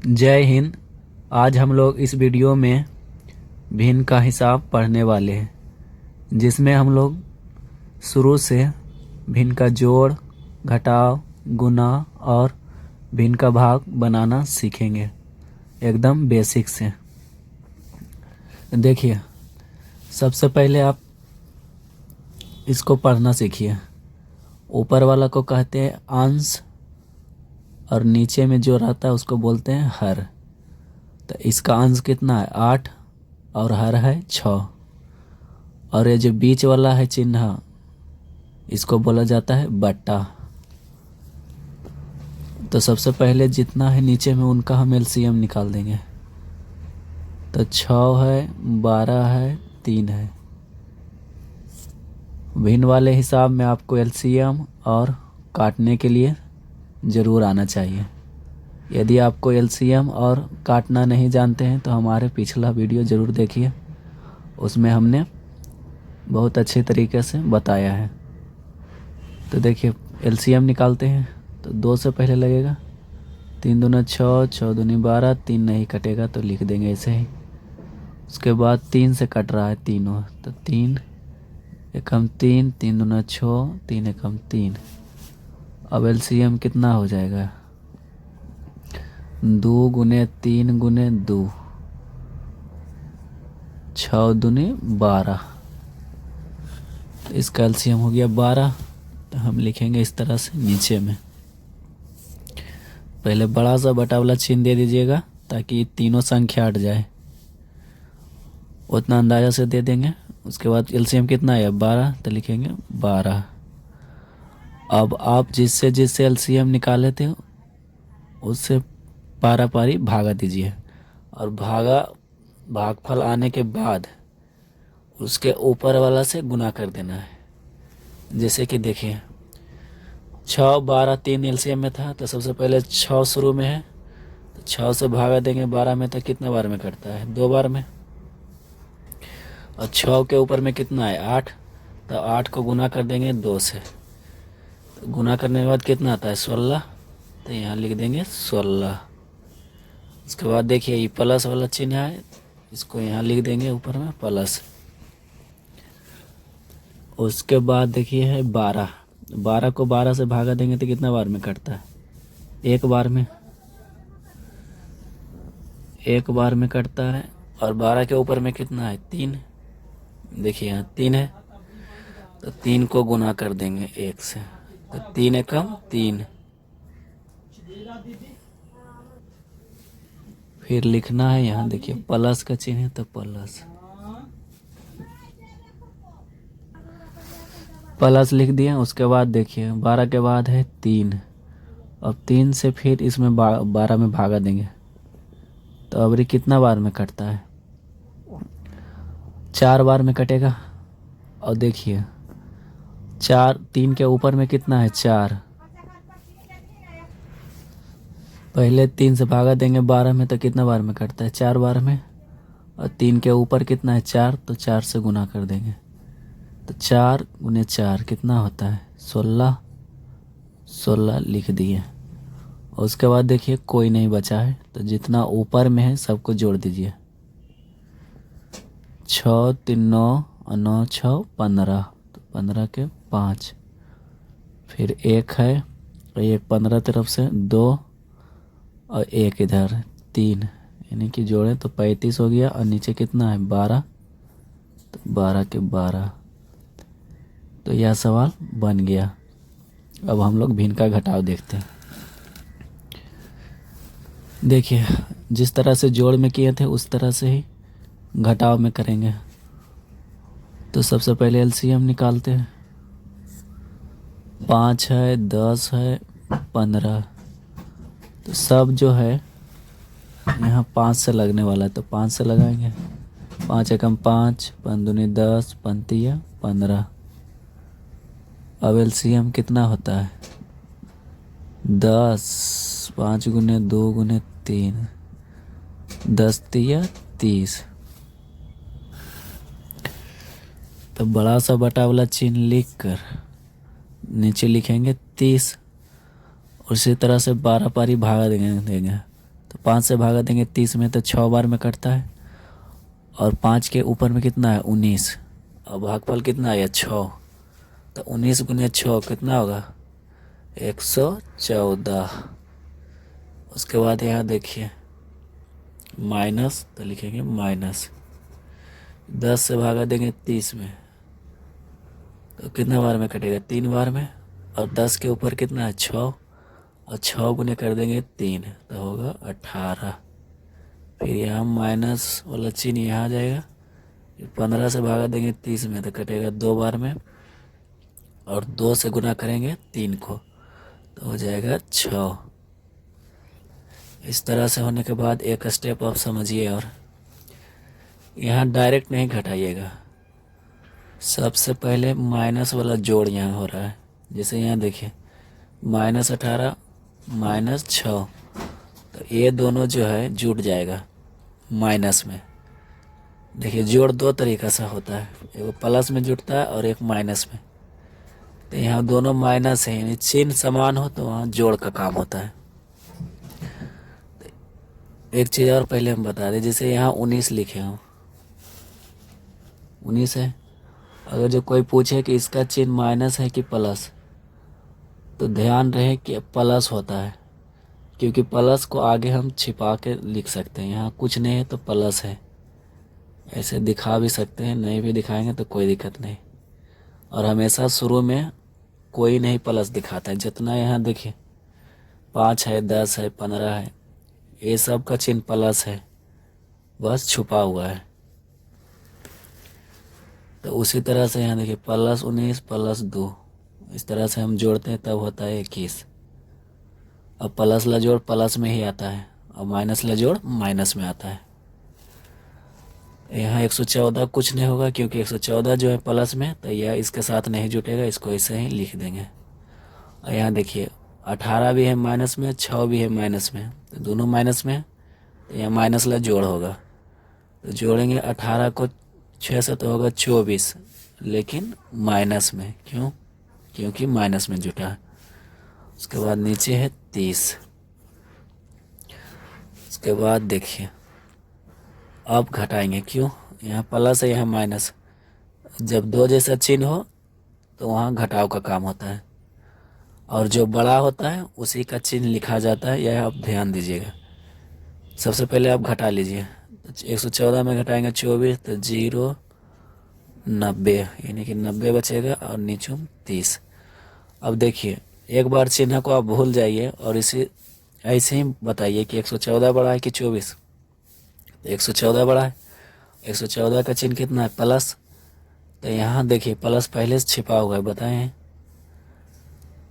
जय हिंद। आज हम लोग इस वीडियो में भिन्न का हिसाब पढ़ने वाले हैं, जिसमें हम लोग शुरू से भिन्न का जोड़, घटाव, गुणा और भिन्न का भाग बनाना सीखेंगे, एकदम बेसिक से। देखिए, सबसे पहले आप इसको पढ़ना सीखिए। ऊपर वाला को कहते हैं अंश और नीचे में जो रहता है उसको बोलते हैं हर। तो इसका अंश कितना है? 8 और हर है 6। और ये जो बीच वाला है चिन्ह, इसको बोला जाता है बट्टा। तो सबसे पहले जितना है नीचे में उनका हम एलसीएम निकाल देंगे। तो 6 है, 12 है, 3 है। भिन्न वाले हिसाब में आपको एलसीएम और काटने के लिए ज़रूर आना चाहिए। यदि आपको एलसीएम और काटना नहीं जानते हैं तो हमारे पिछला वीडियो ज़रूर देखिए, उसमें हमने बहुत अच्छे तरीके से बताया है। तो देखिए, एलसीएम निकालते हैं तो 2 से पहले लगेगा। 3 दूना 6, 6 दूनी 12, 3 नहीं कटेगा तो लिख देंगे ऐसे ही। उसके बाद 3 से कट रहा है तीनों, तो 3 एकम 3, 3 दूना 6, 3 एकम 3। अब एलसीएम कितना हो जाएगा? 2 गुने 3 गुने 2, 6 दूनी 12। तो इसका एलसीएम हो गया 12। तो हम लिखेंगे इस तरह से नीचे में। पहले बड़ा सा बटा वाला चिन्ह दे दीजिएगा ताकि तीनों संख्या हट जाए, उतना अंदाजा से दे देंगे। उसके बाद एलसीएम कितना है? 12, तो लिखेंगे 12। अब आप जिससे जिससे एलसीएम निकाले थे उससे पारा पारी भागा दीजिए, और भागफल आने के बाद उसके ऊपर वाला से गुना कर देना है। जैसे कि देखिए, 6, 12, 3 एलसीएम में था, तो सबसे पहले 6 शुरू में है, तो 6 से भागा देंगे 12 में, तो कितने बार में कटता है? 2 बार में। और 6 के ऊपर में कितना है? 8, तो 8 को गुना कर देंगे 2 से, तो गुना करने के बाद कितना आता है? 16, तो यहाँ लिख देंगे 16। उसके बाद देखिए, ये प्लस वाला चिन्ह है, इसको यहाँ लिख देंगे ऊपर में प्लस। उसके बाद देखिए है 12, 12 को 12 से भागा देंगे तो कितना बार में कटता है? 1 बार में। 1 बार में कटता है। और 12 के ऊपर में कितना है? 3। देखिए यहाँ 3 है, तो 3 को गुना कर देंगे 1 से, तो 3 एकम 3। फिर लिखना है यहाँ, देखिए प्लस का चिन्ह है तो प्लस प्लस लिख दिया। उसके बाद देखिए 12 के बाद है 3। अब 3 से फिर इसमें 12 में भागा देंगे, तो अब ये कितना बार में कटता है? 4 बार में कटेगा। और देखिए 3 के ऊपर में कितना है? 4। पहले 3 से भागा देंगे 12 में, तो कितना बार में कटता है? 4 बार में। और 3 के ऊपर कितना है? 4, तो 4 से गुना कर देंगे, तो 4 गुने 4 कितना होता है? 16। 16 लिख दिए। और उसके बाद देखिए कोई नहीं बचा है, तो जितना ऊपर में है सबको जोड़ दीजिए। 6 3 9 और 9 6 15, तो 15 के 5। फिर 1 है, और 1 15 तरफ से 2 और 1 इधर 3, यानी कि जोड़े तो 35 हो गया। और नीचे कितना है? 12, तो 12 के 12। तो यह सवाल बन गया। अब हम लोग भिन्न का घटाव देखते हैं। देखिए, जिस तरह से जोड़ में किए थे उस तरह से ही घटाव में करेंगे। तो सबसे पहले एलसीएम निकालते हैं। 5 है, 10 है, 15। तो सब जो है यहाँ 5 से लगने वाला है, तो 5 से लगाएंगे। 5 एकम 5, 5 दूनी 10, 5 15। अब एलसीएम कितना होता है? 10, 5 गुने 2 गुने 3, 10 तिया 30। तो बड़ा सा बटा वाला चिन्ह लिख कर नीचे लिखेंगे 30। उसी तरह से 12 पारी भागा देंगे। तो 5 से भागा देंगे 30 में तो 6 बार में कटता है। और 5 के ऊपर में कितना है 19। अब भागफल कितना है 6। तो 19 गुने 6 कितना होगा 114। उसके बाद यहाँ देखिए माइनस, तो लिखेंगे माइनस 10 से भागा देंगे 30 में तो कितना बार में कटेगा 3 बार में। और 10 के ऊपर कितना है 6 और 6 गुने कर देंगे 3 तो होगा 18। फिर यहाँ माइनस वाला चिन्ह यहाँ आ जाएगा। 15 से भागा देंगे 30 में तो कटेगा 2 बार में। और 2 से गुना करेंगे 3 को तो हो जाएगा 6। इस तरह से होने के बाद एक स्टेप आप समझिए। और यहाँ डायरेक्ट नहीं घटाइएगा, सबसे पहले माइनस वाला जोड़ यहाँ हो रहा है। जैसे यहाँ देखिए -18 -6 तो ये दोनों जो है जुड़ जाएगा माइनस में। देखिए जोड़ दो तरीक़ा से होता है, एक प्लस में जुड़ता है और एक माइनस में। तो यहाँ दोनों माइनस है, यानी चिन्ह समान हो तो वहाँ जोड़ का काम होता है। एक चीज़ और पहले हम बता दें, जैसे यहाँ 19 लिखे हो 19 है। अगर जो कोई पूछे कि इसका चिन्ह माइनस है कि प्लस, तो ध्यान रहे कि प्लस होता है, क्योंकि प्लस को आगे हम छिपा के लिख सकते हैं। यहाँ कुछ नहीं है तो प्लस है, ऐसे दिखा भी सकते हैं, नहीं भी दिखाएंगे तो कोई दिक्कत नहीं। और हमेशा शुरू में कोई नहीं प्लस दिखाता है। जितना यहाँ देखिए 5 है 10 है 15 है, ये सब का चिन्ह प्लस है, बस छुपा हुआ है। तो उसी तरह से यहाँ देखिए +19 +2, इस तरह से हम जोड़ते हैं तब होता है 21। अब प्लस ला जोड़ प्लस में ही आता है और माइनस ला जोड़ माइनस में आता है। यहाँ 114 कुछ नहीं होगा, क्योंकि 114 जो है प्लस में, तो यह इसके साथ नहीं जुटेगा, इसको ऐसे ही लिख देंगे। और यहाँ देखिए 18 भी है माइनस में, 6 भी है माइनस में, तो दोनों माइनस में, तो यहाँ माइनस ला जोड़ होगा। तो जोड़ेंगे 18 को 6 से तो होगा 24, लेकिन माइनस में। क्यों? क्योंकि माइनस में जुटा है। उसके बाद नीचे है 30। उसके बाद देखिए अब घटाएंगे, क्यों? यहाँ प्लस है यहाँ माइनस, जब दो जैसा चिन्ह हो तो वहाँ घटाव का काम होता है, और जो बड़ा होता है उसी का चिन्ह लिखा जाता है, यह आप ध्यान दीजिएगा। सबसे पहले आप घटा लीजिए, 114 में घटाएंगे 24 तो 0 90, यानी कि 90 बचेगा और नीचे 30। अब देखिए एक बार चिन्ह को आप भूल जाइए और इसे ऐसे ही बताइए कि 114 बड़ा है कि 24। तो 114 बड़ा है, 114 का चिन्ह कितना है प्लस, तो यहाँ देखिए प्लस पहले से छिपा हुआ है, बताएं।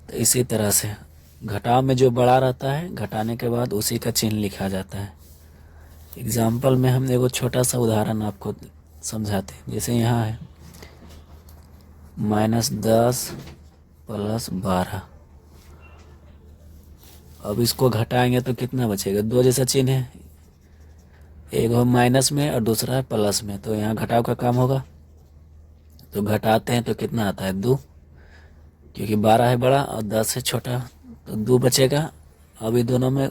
तो इसी तरह से घटाव में जो बड़ा रहता है, घटाने के बाद उसी का चिन्ह लिखा जाता है। एग्जाम्पल में हम एगो छोटा सा उदाहरण आपको समझाते हैं। जैसे यहाँ है -10 + 12। अब इसको घटाएंगे तो कितना बचेगा, दो जैसा चिन्ह है, एक है माइनस में और दूसरा है प्लस में, तो यहाँ घटाव का काम होगा। तो घटाते हैं तो कितना आता है 2, क्योंकि 12 है बड़ा और 10 है छोटा, तो 2 बचेगा। अभी दोनों में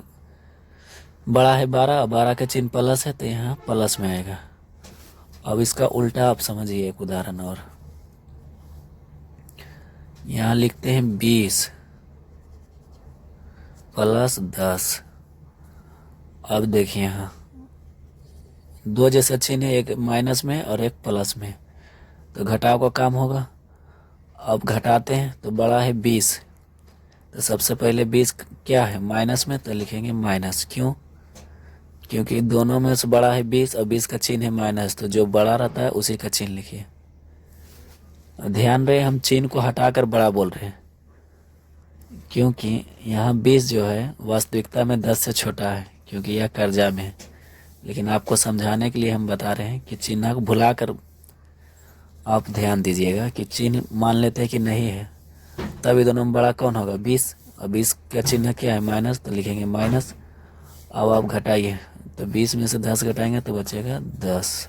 बड़ा है 12 और 12 का चिन्ह प्लस है, तो यहाँ प्लस में आएगा। अब इसका उल्टा आप समझिए, एक उदाहरण और। यहाँ लिखते हैं 20 + 10। अब देखिए यहाँ दो जैसा चिन्ह है, एक माइनस में और एक प्लस में, तो घटाव का काम होगा। अब घटाते हैं तो बड़ा है 20, तो सबसे पहले 20 क्या है माइनस में, तो लिखेंगे माइनस। क्यों? क्योंकि दोनों में से बड़ा है 20 और 20 का चिन्ह है माइनस, तो जो बड़ा रहता है उसी का चिन्ह लिखिए। ध्यान रहे हम चिन्ह को हटाकर बड़ा बोल रहे हैं, क्योंकि यहाँ 20 जो है वास्तविकता में 10 से छोटा है, क्योंकि यह कर्जा में है। लेकिन आपको समझाने के लिए हम बता रहे हैं कि चिन्ह को भुलाकर आप ध्यान दीजिएगा कि चिन्ह मान लेते हैं कि नहीं है, तभी दोनों में बड़ा कौन होगा 20, और 20 का चिन्ह क्या है माइनस, तो लिखेंगे माइनस। अब आप घटाइए, तो 20 में से 10 घटाएंगे तो बचेगा 10।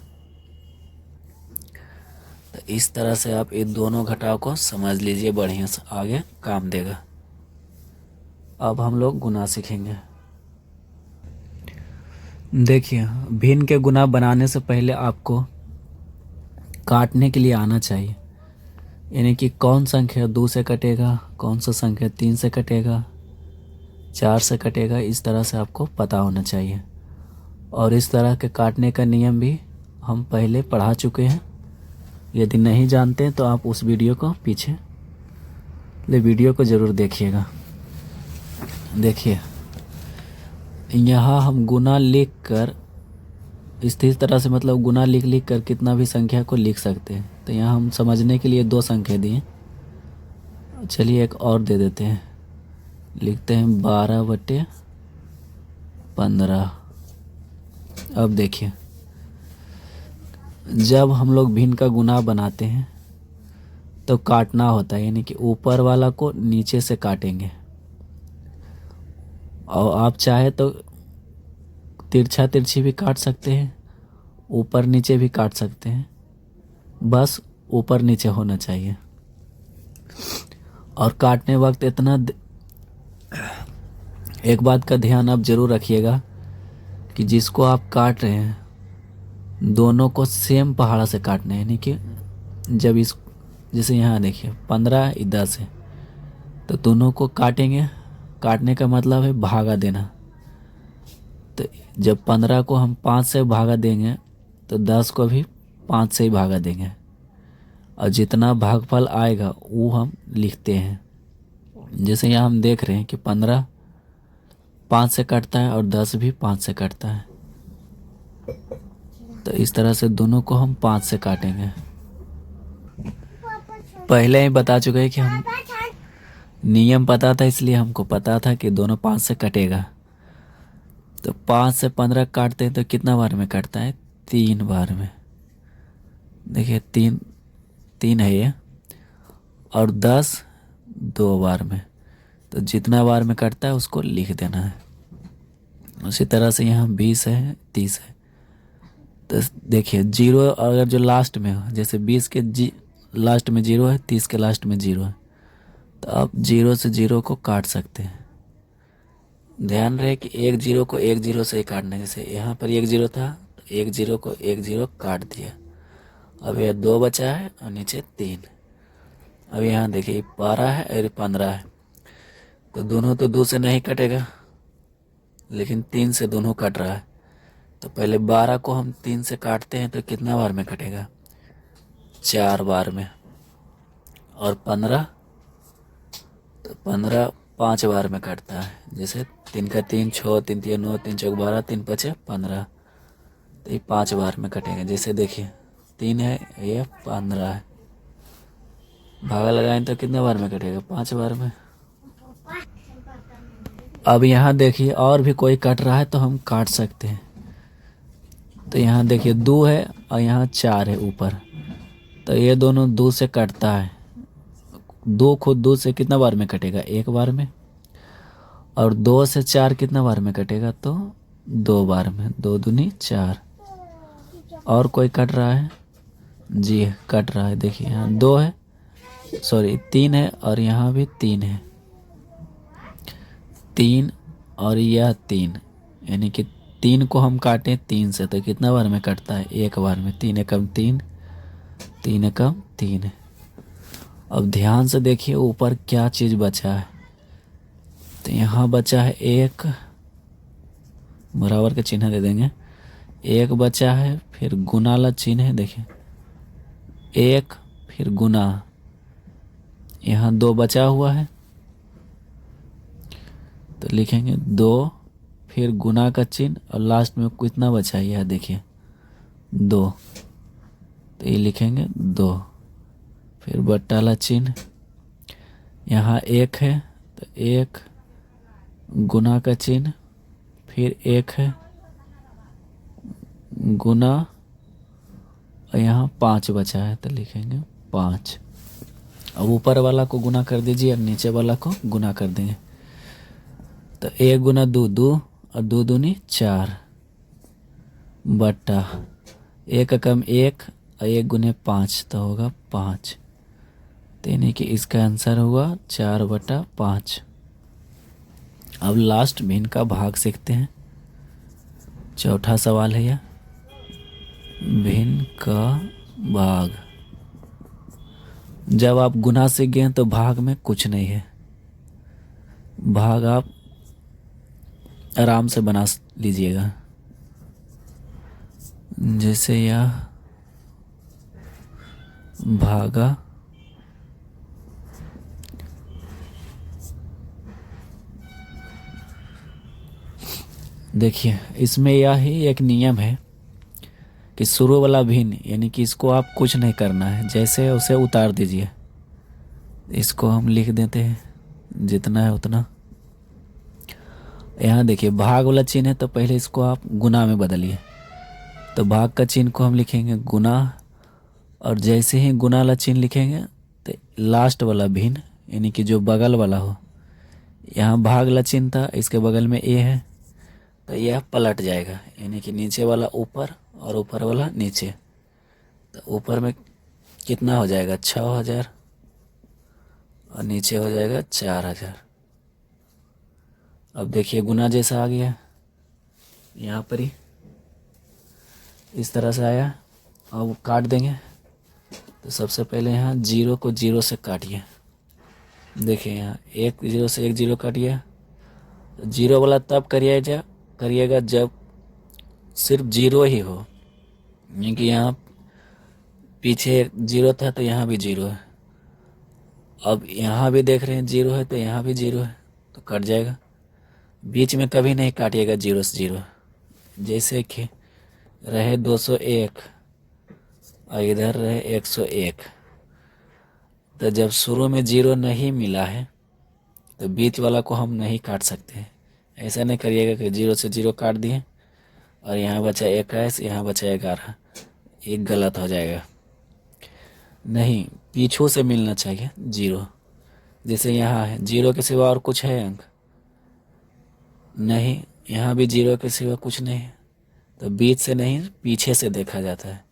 तो इस तरह से आप इन दोनों घटाव को समझ लीजिए, बढ़िया से आगे काम देगा। अब हम लोग गुना सीखेंगे। देखिए, भिन्न के गुना बनाने से पहले आपको काटने के लिए आना चाहिए, यानी कि कौन संख्या 2 से कटेगा, कौन सा संख्या 3 से कटेगा, 4 से कटेगा, इस तरह से आपको पता होना चाहिए। और इस तरह के काटने का नियम भी हम पहले पढ़ा चुके हैं। यदि नहीं जानते तो आप उस वीडियो को पीछे वीडियो को ज़रूर देखिएगा। देखिए, यहाँ हम गुना लिख कर इस तरह से, मतलब गुना लिख कर कितना भी संख्या को लिख सकते हैं। तो यहाँ हम समझने के लिए 2 संख्या दिए, चलिए एक और दे देते हैं, लिखते हैं 12/15। अब देखिए, जब हम लोग भिन्न का गुना बनाते हैं तो काटना होता है, यानी कि ऊपर वाला को नीचे से काटेंगे। और आप चाहे तो तिरछा तिरछी भी काट सकते हैं, ऊपर नीचे भी काट सकते हैं, बस ऊपर नीचे होना चाहिए। और काटने वक्त एक बात का ध्यान आप ज़रूर रखिएगा कि जिसको आप काट रहे हैं दोनों को सेम पहाड़ा से काटना है, यानी कि जब जैसे यहाँ देखिए 15 10 है, तो दोनों को काटेंगे। काटने का मतलब है भागा देना। तो जब 15 को हम 5 से भागा देंगे तो 10 को भी 5 से ही भागा देंगे, और जितना भागफल आएगा वो हम लिखते हैं। जैसे यहाँ हम देख रहे हैं कि 15 5 से कटता है और 10 भी 5 से कटता है, तो इस तरह से दोनों को हम 5 से काटेंगे। पहले ही बता चुके हैं कि हम नियम पता था, इसलिए हमको पता था कि दोनों 5 से कटेगा। तो 5 से 15 काटते हैं तो कितना बार में कटता है? 3 बार में। देखिए 3 है ये, और 10 2 बार में। तो जितना बार में कटता है उसको लिख देना है। उसी तरह से यहाँ 20 है, 30 है। तो देखिए 0 अगर जो लास्ट में हो, जैसे 20 के लास्ट में 0 है, 30 के लास्ट में 0 है, तो आप 0 से 0 को काट सकते हैं। ध्यान रहे कि एक 0 को एक 0 से ही काटना है। जैसे यहाँ पर 1 0 था तो 1 0 को 1 0 काट दिया। अब यह 2 बचा है और नीचे 3। अब यहाँ देखिए 12 है और 15 है, तो दोनों तो 2 से नहीं कटेगा, लेकिन 3 से दोनों कट रहा है। तो पहले 12 को हम 3 से काटते हैं तो कितना बार में कटेगा? 4 बार में। और 15, तो 15 5 बार में कटता है। जैसे 3 का 3 6, 3 3 9, 3 4 12, 3 5 15, तो ये 5 बार में कटेगा। जैसे देखिए 3 है, ये 15 है, भागा लगाएं तो कितने बार में कटेगा? 5 बार में। अब यहाँ देखिए और भी कोई कट रहा है तो हम काट सकते हैं। तो यहाँ देखिए 2 है और यहाँ 4 है ऊपर, तो ये दोनों 2 से कटता है। 2 खुद 2 से कितना बार में कटेगा? 1 बार में। और 2 से 4 कितना बार में कटेगा? तो 2 बार में। 2 दूनी 4। और कोई कट रहा है? जी कट रहा है। देखिए यहाँ 2 है, सॉरी 3 है, और यहाँ भी 3 है। 3 और यह 3, यानी कि 3 को हम काटें 3 से तो कितना बार में कटता है? 1 बार में। 3 एकम 3, 3 एकम 3। अब ध्यान से देखिए ऊपर क्या चीज़ बचा है। तो यहाँ बचा है 1, बराबर का चिन्ह दे देंगे। 1 बचा है, फिर गुना वाला चिन्ह है, देखिए 1 फिर गुना। यहाँ 2 बचा हुआ है तो लिखेंगे 2, फिर गुना का चिन्ह, और लास्ट में कितना बचा है? यह देखिए 2, तो ये लिखेंगे 2, फिर बट्टा वाला चिन्ह। यहाँ 1 है तो 1, गुना का चिन्ह, फिर 1 है, गुना, और यहाँ 5 बचा है तो लिखेंगे 5। अब ऊपर वाला को गुना कर दीजिए और नीचे वाला को गुना कर देंगे। तो 1 गुना 2 2, और 2 दूनी 4, बट्टा 1 कम 1 और 1 गुने 5 तो होगा 5। तो यानी कि इसका आंसर होगा 4/5। अब लास्ट भिन्न का भाग सीखते हैं। चौथा सवाल है यह, भिन्न का भाग। जब आप गुना सीख गए तो भाग में कुछ नहीं है, भाग आप आराम से बना लीजिएगा। जैसे यह भागा देखिए, इसमें यह ही एक नियम है कि शुरू वाला भिन्न, यानी कि इसको आप कुछ नहीं करना है, जैसे उसे उतार दीजिए। इसको हम लिख देते हैं जितना है उतना। यहाँ देखिए भाग वाला चिन्ह है तो पहले इसको आप गुना में बदलिए। तो भाग का चिन्ह को हम लिखेंगे गुना, और जैसे ही गुना वाला चिन्ह लिखेंगे तो लास्ट वाला भिन्न, यानी कि जो बगल वाला हो, यहाँ भाग वाला चिन्ह था, इसके बगल में ए है तो यह पलट जाएगा, यानी कि नीचे वाला ऊपर और ऊपर वाला नीचे। तो ऊपर में कितना हो जाएगा 6000 और नीचे हो जाएगा 4000। अब देखिए गुना जैसा आ गया, यहाँ पर ही इस तरह से आया। अब काट देंगे तो सबसे पहले यहाँ 0 को 0 से काटिए। देखिए यहाँ 1 0 से 1 0 काटिए। तो 0 वाला तब करिएगा जब सिर्फ 0 ही हो, यानी कि यहाँ पीछे 0 था तो यहाँ भी 0 है। अब यहाँ भी देख रहे हैं 0 है तो यहाँ भी 0 है, तो कट जाएगा। बीच में कभी नहीं काटिएगा 0 से 0। जैसे कि रहे 201 और इधर रहे 101, तो जब शुरू में 0 नहीं मिला है तो बीच वाला को हम नहीं काट सकते। ऐसा नहीं करिएगा कि 0 से 0 काट दिए और यहाँ बचा 21, यहाँ बचा 11, एक गलत हो जाएगा। नहीं, पीछू से मिलना चाहिए 0। जैसे यहाँ है 0 के सिवा और कुछ है अंक नहीं, यहाँ भी 0 के सिवा कुछ नहीं है, तो बीच से नहीं पीछे से देखा जाता है।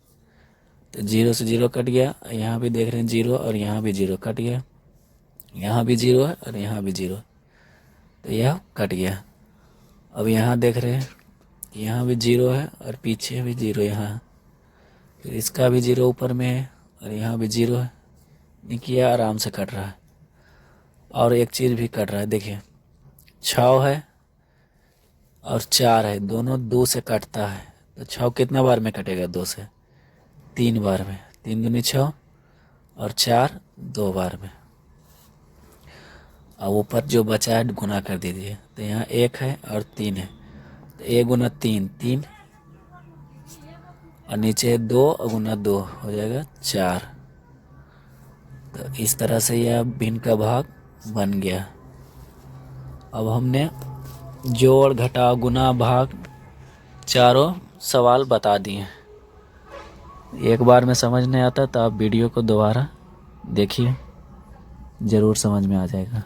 तो 0 से 0 कट गया, यहाँ भी देख रहे हैं 0 और यहाँ भी 0 कट गया, यहाँ भी 0 है और यहाँ भी 0, तो यह कट गया। अब यहाँ देख रहे हैं कि यहाँ भी 0 है और पीछे भी 0 यहाँ, फिर इसका भी 0 ऊपर में है और यहाँ भी 0 है, देखिए आराम से कट रहा है। और एक चीज़ भी कट रहा है, देखिए 6 है और 4 है, दोनों 2 से कटता है। तो 6 कितना बार में कटेगा 2 से? 3 बार में, 3 दूनी 6 और 4 2 बार में। अब ऊपर जो बचा है गुना कर दीजिए। तो यहाँ 1 है और 3 है, तो 1 गुना 3 3, और नीचे 2 गुना 2 हो जाएगा 4। तो इस तरह से यह भिन्न का भाग बन गया। अब हमने जोड़ घटाव गुना भाग चारों सवाल बता दिए। एक बार में समझ नहीं आता तो आप वीडियो को दोबारा देखिए, ज़रूर समझ में आ जाएगा।